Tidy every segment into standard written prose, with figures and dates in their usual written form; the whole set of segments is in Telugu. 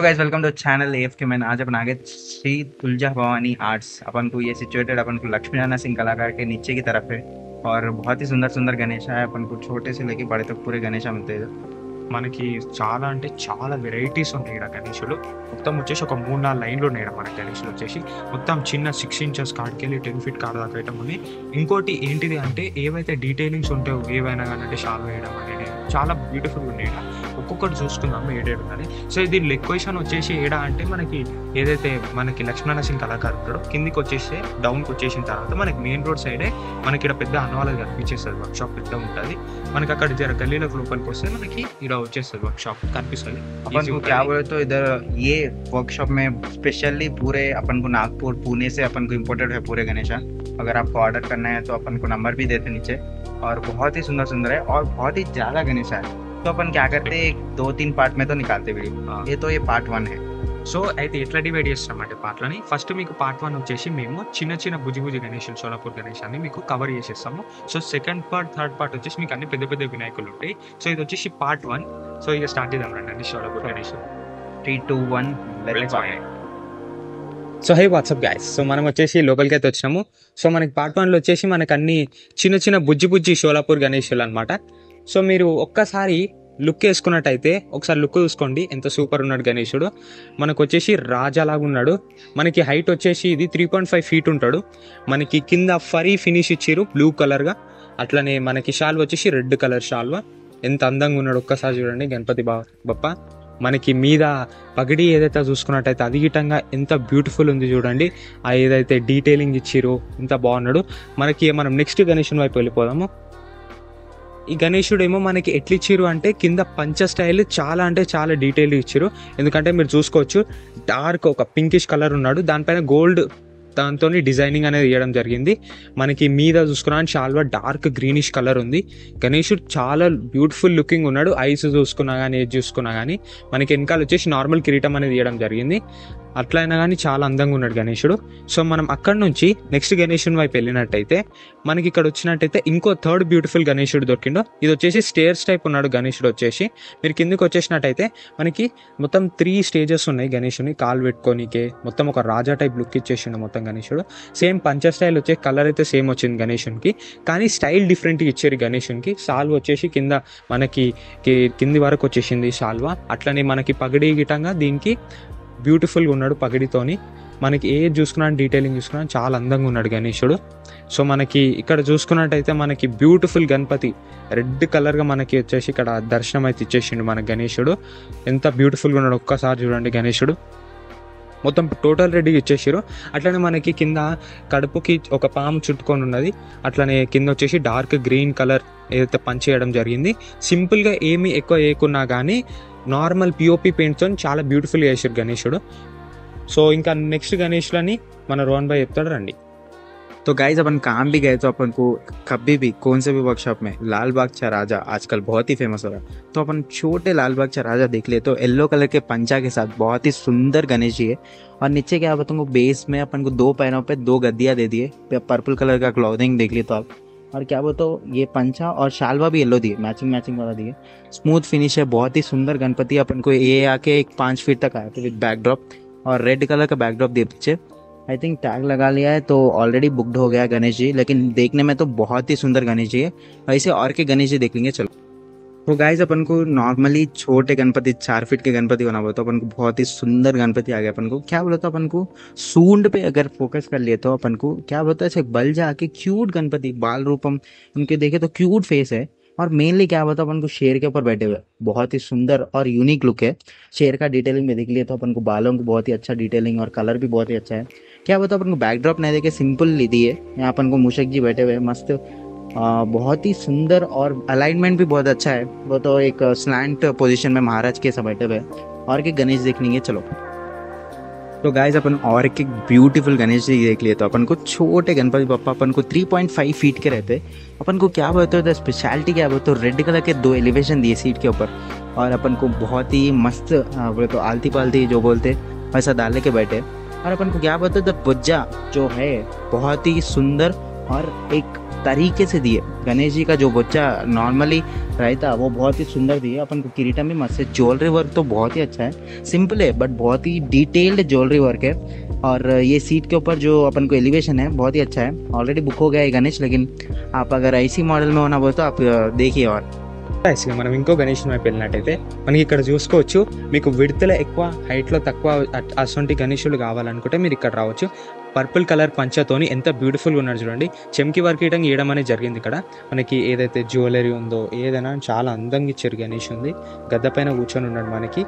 Guys welcome to channel AFK man. आज अपन आगे श्री तुलजा भवानी आर्ट्स अपन को ये सिचुएटेड अपन को लक्ष्मी नारायण सिंह कलाकार के नीचे की तरफ है और बहुत ही सुंदर सुंदर गणेश है। अपन को छोटे से लेके बड़े तक पूरे गणेश मिलते हैं। మనకి చాలా అంటే చాలా వెరైటీస్ ఉన్నాయి ఇక్కడ గణేషులు. మొత్తం వచ్చేసి ఒక 3-4 లైన్లు ఉన్నాయి ఇక్కడ మనకి గణేషులు వచ్చేసి. మొత్తం చిన్న 6 ఇంచెస్ కాడికెళ్ళి 10 ఫీట్ కాడ దాకా ఐటమ్ ఉంది. ఇంకోటి ఏంటిది అంటే ఏవైతే డీటెయిలింగ్స్ ఉంటాయో ఏవైనా కానీ అంటే షాల్ వేయడం అనేది చాలా బ్యూటిఫుల్గా ఉన్నాయి ఇక్కడ. ఒక్కొక్కటి చూసుకుందాం ఏడేడు కానీ. సో దీని లొకేషన్ వచ్చేసి ఏడా అంటే మనకి ఏదైతే మనకి లక్ష్మీనారాయణ సింగ్ కళాకారు ఉంటాడో కిందికి వచ్చేసి డౌన్కి వచ్చేసిన తర్వాత మనకి మెయిన్ రోడ్ సైడే మనకి ఇక్కడ పెద్ద అన్నవాళ్ళకి కనిపించేస్తుంది. వర్క్ షాప్ పెద్ద ఉంటుంది. మనకి అక్కడ జర గల్లీలోకి లోపలికి వస్తే మనకి ఇక్కడ వచ్చేస్తుంది వర్क शॉप కనిపిస్తుంది. अपन को क्या बोले तो इधर ये वर्कशॉप में स्पेशली पूरे अपन को नागपुर पुणे से अपन को इम्पोर्टेड है पूरे गणेशा। अगर आपको ऑर्डर करना है तो अपन को नंबर भी देते नीचे और बहुत ही सुंदर सुंदर है और बहुत ही ज़्यादा गणेशा है। तो अपन क्या करते हैं 2-3 पार्ट में तो निकालते वीडियो। ये तो ये पार्ट 1 है। సో అయితే ఎట్లా డివైడ్ చేస్తామంటే పార్ట్లని ఫస్ట్ మీకు పార్ట్ 1 వచ్చేసి మేము చిన్న చిన్న బుజ్జి గణేషులు సోలాపూర్ గణేశాన్ని మీకు కవర్ చేసేస్తాము. So second part third part వచ్చేసి మీకు అన్ని పెద్ద పెద్ద వినాయకులు ఉంటాయి. సో ఇది వచ్చేసి పార్ట్ 1. సో ఇక స్టార్ట్ చేద్దాం రండి Solapur Ganesh. 3, 2, 1 let's go. So high WhatsApp guys. So మనం వచ్చేసి లోపలికి అయితే వచ్చినాము. సో మనకి పార్ట్ 1లో వచ్చేసి మనకు అన్ని చిన్న చిన్న బుజ్జి సోలాపూర్ గణేషులు అనమాట. సో మీరు ఒక్కసారి లుక్ వేసుకున్నట్టయితే ఒకసారి లుక్ చూసుకోండి ఎంత సూపర్ ఉన్నాడు గణేశుడు. మనకు వచ్చేసి రాజాలాగా ఉన్నాడు. మనకి హైట్ వచ్చేసి ఇది 3.5 ఫీట్ ఉంటాడు. మనకి కింద ఫరీ ఫినిష్ ఇచ్చారు బ్లూ కలర్గా. అట్లనే మనకి షాల్వ వచ్చేసి రెడ్ కలర్ షాల్వ. ఎంత అందంగా ఉన్నాడు ఒక్కసారి చూడండి గణపతి బప్ప. మనకి మీద పగిడి ఏదైతే చూసుకున్నట్టయితే అది గిటంగా ఎంత బ్యూటిఫుల్ ఉంది చూడండి. ఆ ఏదైతే డీటెయిలింగ్ ఇచ్చిరో ఎంత బాగున్నాడు. మనకి మనం నెక్స్ట్ గణేశుని వైపు వెళ్ళిపోదాము. ఈ గణేశుడు ఏమో మనకి ఎట్లా ఇచ్చారు అంటే కింద పంచ స్టైల్ చాలా అంటే చాలా డీటెయిల్ ఇచ్చారు. ఎందుకంటే మీరు చూసుకోవచ్చు డార్క్ ఒక పింకిష్ కలర్ ఉన్నాడు. దానిపైన గోల్డ్ దాంతో డిజైనింగ్ అనేది వేయడం జరిగింది. మనకి మీద చూసుకున్నా షాల్వా డార్క్ గ్రీనిష్ కలర్ ఉంది. గణేశుడు చాలా బ్యూటిఫుల్ లుకింగ్ ఉన్నాడు. ఐస్ చూసుకున్నా కానీ ఏది చూసుకున్నా కానీ మనకి వెనకాల వచ్చేసి నార్మల్ కిరీటం అనేది వేయడం జరిగింది. అట్లా అయినా కానీ చాలా అందంగా ఉన్నాడు గణేశుడు. సో మనం అక్కడ నుంచి నెక్స్ట్ గణేశుని వైపు వెళ్ళినట్టయితే మనకి ఇక్కడ వచ్చినట్టయితే ఇంకో థర్డ్ బ్యూటిఫుల్ గణేశుడు దొరికిండు. ఇది వచ్చేసి స్టేర్స్ టైప్ ఉన్నాడు గణేశుడు వచ్చేసి. మీరు కిందకి వచ్చేసినట్టయితే మనకి మొత్తం 3 స్టేజెస్ ఉన్నాయి గణేశుని కాలు పెట్టుకోనికే. మొత్తం ఒక రాజా టైప్ లుక్ ఇచ్చేసిండు మొత్తం గణేశుడు. సేమ్ పంచ స్టైల్ వచ్చే కలర్ అయితే సేమ్ వచ్చింది గణేశునికి, కానీ స్టైల్ డిఫరెంట్గా ఇచ్చారు గణేశునికి. సాల్వ వచ్చేసి కింద మనకి కింది వరకు వచ్చేసింది సాల్వ. అట్లనే మనకి పగడి గిటంగా దీనికి బ్యూటిఫుల్గా ఉన్నాడు పగడితోని. మనకి ఏ చూసుకున్నా డీటెయిలింగ్ చూసుకున్నా చాలా అందంగా ఉన్నాడు గణేశుడు. సో మనకి ఇక్కడ చూసుకున్నట్టయితే మనకి బ్యూటిఫుల్ గణపతి రెడ్ కలర్గా మనకి వచ్చేసి ఇక్కడ దర్శనం అయితే ఇచ్చేసిండు మన గణేశుడు. ఎంత బ్యూటిఫుల్గా ఉన్నాడు ఒక్కసారి చూడండి గణేశుడు. మొత్తం టోటల్ రెడీగా ఇచ్చేసారు. అట్లనే మనకి కింద కడుపుకి ఒక పాము చుట్టుకొని ఉన్నది. అట్లనే కింద వచ్చేసి డార్క్ గ్రీన్ కలర్ ఏదైతే పంచ్ చేయడం జరిగింది. సింపుల్గా ఏమి ఎక్కువ వేయకున్నా కానీ నార్మల్ పిఓపి పెయింట్తో చాలా బ్యూటిఫుల్గా వేసారు గణేశుడు. సో ఇంకా నెక్స్ట్ గణేష్లని మన రోహన్ భాయ్ చెప్తాడు రండి. तो गाइज अपन काम भी गए तो अपन को कभी भी कौन से भी वर्कशॉप में लाल बाग चा राजा आजकल बहुत ही फेमस हो रहा है। तो अपन छोटे लाल बाग चा राजा देख ले तो येलो कलर के पंचा के साथ बहुत ही सुंदर गणेश जी है। और नीचे क्या बताऊँ बेस में अपन को 2 पैरों पे 2 गद्दियाँ दे दिए। पर्पल कलर का क्लॉथिंग देख लिए तो आप। और क्या बताओ ये पंचा और शालवा भी येलो दिए, मैचिंग वाला दिए। स्मूथ फिनिश है, बहुत ही सुंदर गणपति। अपन को ये आके 5 फीट तक आया था विद बैकड्रॉप और रेड कलर का बैकड्रॉप दिए पीछे। आई थिंक टैग लगा लिया है तो ऑलरेडी बुकड हो गया गणेश जी, लेकिन देखने में तो बहुत ही सुंदर गणेश जी है। वैसे और के गणेश जी देख लेंगे चलो। तो गाइज अपन को नॉर्मली छोटे गणपति 4 फीट के गणपति बना हुआ तो अपन को बहुत ही सुंदर गणपति आ गया। अपन को क्या बोला तो अपन को सूंड पे अगर फोकस कर लिए तो अपन को क्या बोलता है बल जाके क्यूट गणपति बाल रूपम उनके देखे तो क्यूट फेस है। और मेनली क्या होता है अपन को शेर के ऊपर बैठे हुए बहुत ही सुंदर और यूनिक लुक है। शेर का डिटेलिंग में देख लिया तो अपन को बालों को बहुत ही अच्छा डिटेलिंग और कलर भी बहुत ही अच्छा है। क्या होता है अपन को बैकड्रॉप नहीं देखे सिंपल ली दी है। यहाँ अपन को मूषक जी बैठे हुए मस्त बहुत ही सुंदर और अलाइनमेंट भी बहुत अच्छा है। वो तो एक स्लैंट पोजीशन में महाराज के सब बैठे हुए और के गणेश देख लेंगे चलो। तो गाइज अपन और एक ब्यूटीफुल गणेश जी देख लिए तो अपन को छोटे गणपति बप्पा अपन को 3.5 फीट के रहते। अपन को क्या बोलते हैं स्पेशलिटी क्या बोलते तो रेड कलर के 2 एलिवेशन दिए सीट के ऊपर और अपन को बहुत ही मस्त बोले तो आलती पालती जो बोलते वैसा डालने के बैठे। और अपन को क्या बोलते हैं बुज्जा जो है बहुत ही सुंदर और एक तरीके से दिए। गणेश जी का जो बच्चा नॉर्मली रहता वो बहुत ही सुंदर दिए अपन को। किरीटम भी मस्त है, ज्वेलरी वर्क तो बहुत ही अच्छा है, सिंपल है बट बहुत ही डिटेल्ड ज्वेलरी वर्क है। और ये सीट के ऊपर जो अपन को एलिवेशन है बहुत ही अच्छा है। ऑलरेडी बुक हो गया है गणेश, लेकिन आप अगर ऐसी मॉडल में होना बोले तो आप देखिए। और Guys, మనం ఇంకో గణేష్ వైపు వెళ్ళినట్టయితే మనకి ఇక్కడ చూసుకోవచ్చు, మీకు విడతలో ఎక్కువ హైట్లో తక్కువ అటువంటి గణేషులు కావాలనుకుంటే మీరు ఇక్కడ రావచ్చు. పర్పుల్ కలర్ పంచతోని ఎంత బ్యూటిఫుల్గా ఉన్నాడు చూడండి. చెమ్కి వర్క్ ఇవ్వడం అనేది జరిగింది. ఇక్కడ మనకి ఏదైతే జ్యువెలరీ ఉందో ఏదైనా చాలా అందంగా ఇచ్చారు. గణేష్ ఉంది, గద్ద పైన కూర్చొని ఉన్నాడు, మనకి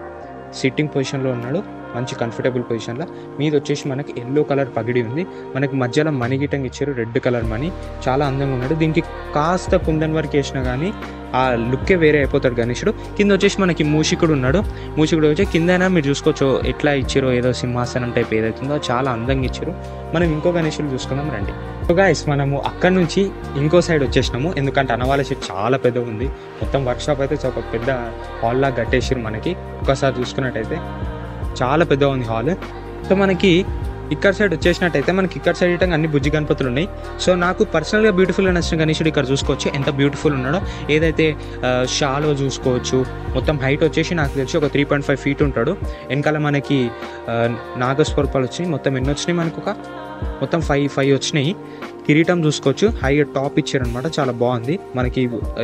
సిట్టింగ్ పొజిషన్లో ఉన్నాడు, మంచి కంఫర్టబుల్ పొజిషన్లో. మీద వచ్చేసి మనకి ఎల్లో కలర్ పగిడి ఉంది, మనకి మధ్యలో మనీ గిటంగా ఇచ్చారు, రెడ్ కలర్ మనీ. చాలా అందంగా ఉన్నాడు. దీనికి కాస్త కుందన్ వర్క్ వేసినా కానీ ఆ లుక్కే వేరే అయిపోతాడు గణేశుడు. కింద వచ్చేసి మనకి మూషికుడు ఉన్నాడు. మూషికుడు వచ్చి కిందైనా మీరు చూసుకోవచ్చు ఎట్లా ఇచ్చారో, ఏదో సింహాసనం టైప్ ఏదైతుందో చాలా అందంగా ఇచ్చారు. మనం ఇంకో గణేశుడు చూసుకుందాం రండి. సో గైస్, మనము అక్కడ నుంచి ఇంకో సైడ్ వచ్చేసినాము, ఎందుకంటే అన్నవాళ్ళ షెడ్ చాలా పెద్దగా ఉంది. మొత్తం వర్క్షాప్ అయితే ఒక పెద్ద హాల్ లాగా కట్టేసారు. మనకి ఒకసారి చూసుకున్నట్టయితే చాలా పెద్దగా ఉంది హాల్. సో మనకి ఇక్కడ సైడ్ వచ్చేసినట్టయితే మనకి ఇక్కడ సైడ్ ఇటంగా అన్ని బుజ్జి గణపతులు ఉన్నాయి. సో నాకు పర్సనల్గా బ్యూటిఫుల్గా నచ్చిన గణేశుడు ఇక్కడ చూసుకోవచ్చు ఎంత బ్యూటిఫుల్ ఉన్నాడో. ఏదైతే షాలో చూసుకోవచ్చు, మొత్తం హైట్ వచ్చేసి నాకు తెలిసి ఒక 3.5 feet ఉంటాడు. వెనకాల మనకి నాగస్వరూపాలు వచ్చినాయి. మొత్తం ఎన్ని వచ్చినాయి మనకు? మొత్తం 5 వచ్చినాయి. కిరీటం చూసుకోవచ్చు, హై టాప్ ఇచ్చారనమాట, చాలా బాగుంది. మనకి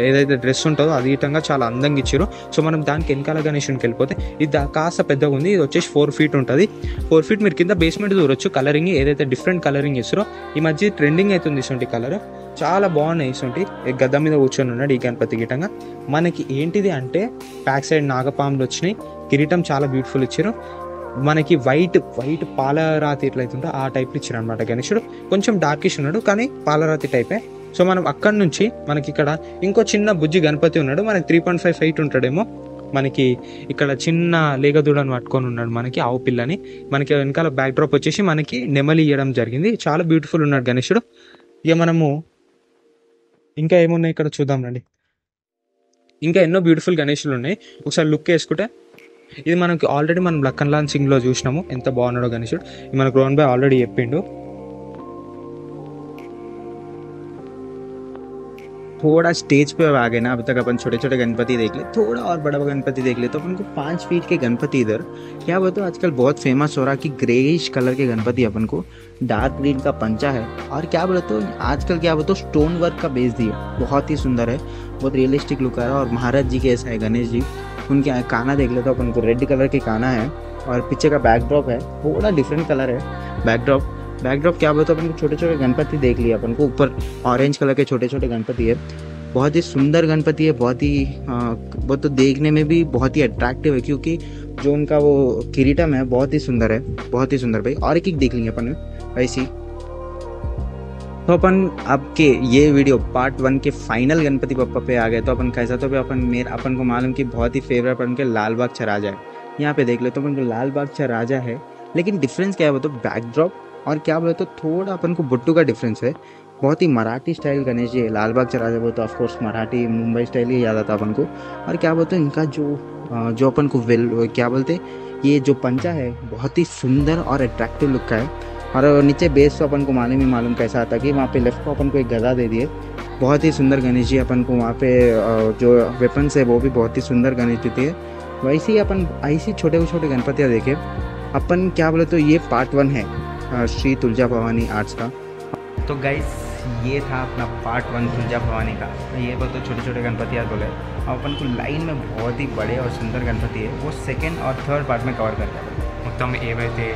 ఏదైతే డ్రెస్ ఉంటుందో అది ఇటంగా చాలా అందంగా ఇచ్చారు. సో మనం దానికి వెనకాల గణేశునికి వెళ్ళిపోతే ఇది కాస్త పెద్దగా ఉంది. ఇది వచ్చేసి 4 feet ఉంటుంది. 4 feet మీరు కింద బేస్మెంట్ దూరొచ్చు. కలరింగ్ ఏదైతే డిఫరెంట్ కలరింగ్ ఇస్తారో ఈ మధ్య ట్రెండింగ్ అవుతుంది ఇటువంటి కలర్, చాలా బాగున్నాయి. ఇటువంటి గద్ద మీద కూర్చొని ఉన్నాడు ఈ గణపతి గిటంగా. మనకి ఏంటిది అంటే బ్యాక్ సైడ్ నాగపాములు వచ్చినాయి. కిరీటం చాలా బ్యూటిఫుల్ ఇచ్చారు. మనకి వైట్ పాలరాతి ఎట్లయితుందో ఆ టైప్లో ఇచ్చారు అనమాట గణేశుడు. కొంచెం డార్కిష్ ఉన్నాడు కానీ పాలరాతి టైపే. సో మనం అక్కడ నుంచి మనకి ఇక్కడ ఇంకో చిన్న బుజ్జి గణపతి ఉన్నాడు. మనకి 3.5 feet ఉంటాడేమో. మనకి ఇక్కడ చిన్న లేగదూడని పట్టుకొని ఉన్నాడు, మనకి ఆవు పిల్లని. మనకి వెనకాల బ్యాక్ డ్రాప్ వచ్చేసి మనకి నెమలి ఇవ్వడం జరిగింది. చాలా బ్యూటిఫుల్ ఉన్నాడు గణేశుడు. ఇక మనము ఇంకా ఏమున్నాయి ఇక్కడ చూద్దాం రండి. ఇంకా ఎన్నో బ్యూటిఫుల్ గణేశులు ఉన్నాయి. ఒకసారి లుక్ వేసుకుంటే ఇది మనకి ఆల్రెడీ మనం లక్కన్ లాల్ సింగ్లో చూసినాము ఎంత బాగున్నాడో గణేశుడు. ఇది మనకు రోహన్ భాయ్ ఆల్రెడీ చెప్పిండు. थोड़ा स्टेज पे आ गए ना, अभी तक अपन छोटे छोटे गणपति देख ले, थोड़ा और बड़ा गणपति देख ले तो अपन को 5 feet के गणपति इधर क्या बताओ आजकल बहुत फेमस हो रहा कि ग्रेइश कलर के गणपति अपन को डार्क ग्रीन का पंचा है। और क्या बोले तो आजकल क्या बोलते स्टोन वर्क का बेस दिया, बहुत ही सुंदर है, बहुत रियलिस्टिक लुक आ रहा है। और महाराज जी के ऐसा है गणेश जी, उनके काना देख ले तो अपन को रेड कलर के काना है। और पीछे का बैकड्रॉप है थोड़ा डिफरेंट कलर है। बैकड्रॉप क्या बोलते अपन को छोटे छोटे गणपति देख लिया अपन को, ऊपर ऑरेंज कलर के छोटे छोटे गणपति है। बहुत ही सुंदर गणपति है, बहुत ही वो तो देखने में भी बहुत ही अट्रैक्टिव है क्योंकि जो उनका वो किरीटम है बहुत ही सुंदर है, बहुत ही सुंदर भाई। और एक देख लेंगे अपन ऐसी। तो अपन आपके ये वीडियो पार्ट 1 के फाइनल गणपति बप्पा पे आ गए। तो अपन कैसा तो अपन को मालूम कि बहुत ही फेवरेट अपन के लाल बाग राजा है। यहाँ पे देख ले तो अपन को लाल बाग राजा है, लेकिन डिफरेंस क्या है वो तो बैकड्रॉप और क्या बोले तो थोड़ा अपन को बुट्टू का डिफरेंस है। बहुत ही मराठी स्टाइल गणेश जी है। लाल बाग राजा बोले तो ऑफकोर्स मराठी मुंबई स्टाइल ही याद आता अपन को। और क्या बोलते हैं इनका जो अपन को क्या बोलते ये जो पंचा है बहुत ही सुंदर और अट्रैक्टिव लुक का है। और नीचे बेस तो अपन को मालूम कैसा आता कि वहाँ पे लेफ्ट को अपन को एक गदा दे दिए, बहुत ही सुंदर गणेश जी। अपन को वहाँ पे जो वेपन्स है वो भी बहुत ही सुंदर गणेश जी थे। वैसे ही अपन ऐसे छोटे छोटे गणपतियाँ देखे अपन। क्या बोले तो ये पार्ट 1 है श्री तुलजा भवानी आर्ट्स का। तो गाइस ये था अपना पार्ट 1 तुलजा भवानी का। ये बोलते छोटे छोटे गणपति याद बोले, अपन को लाइन में बहुत ही बड़े और सुंदर गणपति है वो 2nd और 3rd पार्ट में कवर करता है। మొత్తం ఏవైతే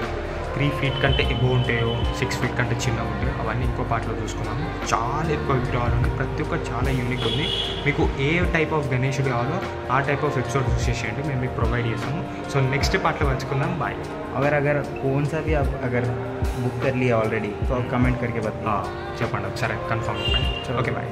3 feet కంటే ఎబో ఉంటాయో 6 feet కంటే చిన్నగా ఉంటాయో అవన్నీ ఇంకో పార్ట్లో చూసుకున్నాము. చాలా ఎక్కువ విగ్రహాలు ఉన్నాయి, ప్రతి ఒక్కటి చాలా యూనిక్ ఉంది. మీకు ఏ టైప్ ఆఫ్ గణేశుడు కావాలో ఆ టైప్ ఆఫ్ ఎపిసోడ్ చూసేసేయండి, మేము మీకు ప్రొవైడ్ చేస్తాము. సో నెక్స్ట్ పార్ట్లో పంచుకుందాం. బాయ్. अगर कौन सा भी आप अगर बुक कर लिया ऑलरेडी तो आप कमेंट करके बताओ. చెప్పండి ఒకసారి కన్ఫర్మ్. Okay bye.